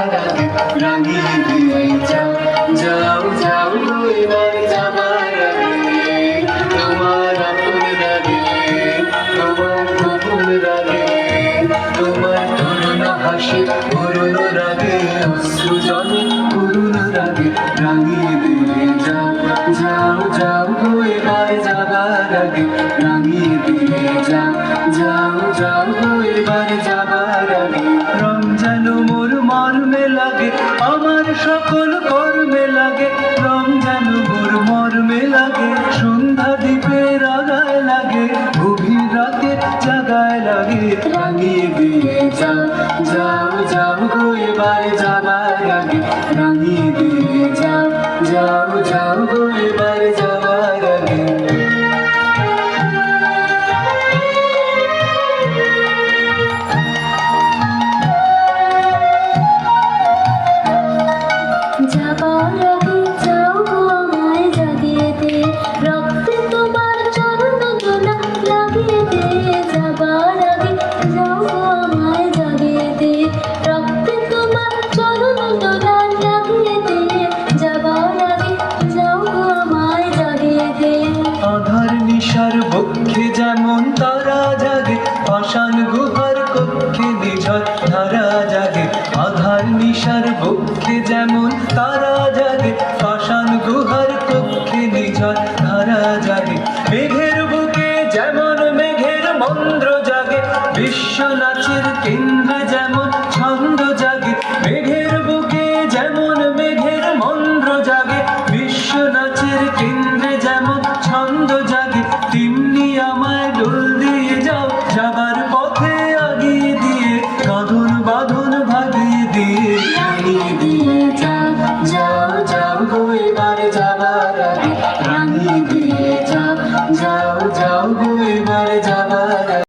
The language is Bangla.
যাবার আগে রাঙিয়ে দিয়ে যাও যাও যাও গো এবার যাবার আগে তোমার আপন রাগে তোমার গোপন রাগে তোমার তরুণ হাসি পুরনো রাগে অশ্রু জলে পুরনো রাগে রাঙিয়ে দিয়ে যাও যাও যাও গো এবার যাবার আগে রাঙিয়ে দিয়ে যাও যাও যাও গো এবার যাবার আগে রমজান মোর মর্মে লাগে আমার সকল কর্মে লাগে রমজান মোর মর্মে লাগে সন্ধ্যা দ্বীপের আগায় লাগে গভীর রাতে জাগায় লাগে রাঙিয়ে দিয়ে যাও যাও যাও গো এবার যাবার আগে রাঙিয়ে দিয়ে যাও যাও যাও গো এবার যাবার আগে যাবার আগে যাও গো আমায় জাগিয়ে দে রক্তে তোমার চরণ দোলা লাগিয়ে দে যাবার আগে যাও গো আমায় জাগিয়ে দে রক্তে তোমার চরণ দোলা লাগিয়ে দে যাবার আগে যাও গো আমায় জাগিয়ে দে আধার নিশার বক্ষে যেমন তারা জাগে পাষাণ গুহার কক্ষে নিঝর ধারা জাগে আধার নিশার বক্ষে যেমন তারা জাগে পাষাণ গুহার কক্ষে নিঝর ধারা জাগে মেঘের বুকে যেমন মেঘের মন্দ্র জাগে বিশ্ব নাচের কেন্দ্রে যেমন ছন্দ জাগে মেঘের বুকে যেমন মেঘের মন্দ্র জাগে বিশ্ব নাচের কেন্দ্রে যেমন ছন্দ জাগে তেমনি আমায় ডোল দিয়ে যাও যাবার পথে আগিয়ে দিয়ে কাঁধন বাঁধন ভাগিয়ে দিয়ে রাঙিয়ে দিয়ে যাও যাও যাও গো এবার যাবার আগে রাঙিয়ে দিয়ে যাও যাও যাও গো এবার যাবার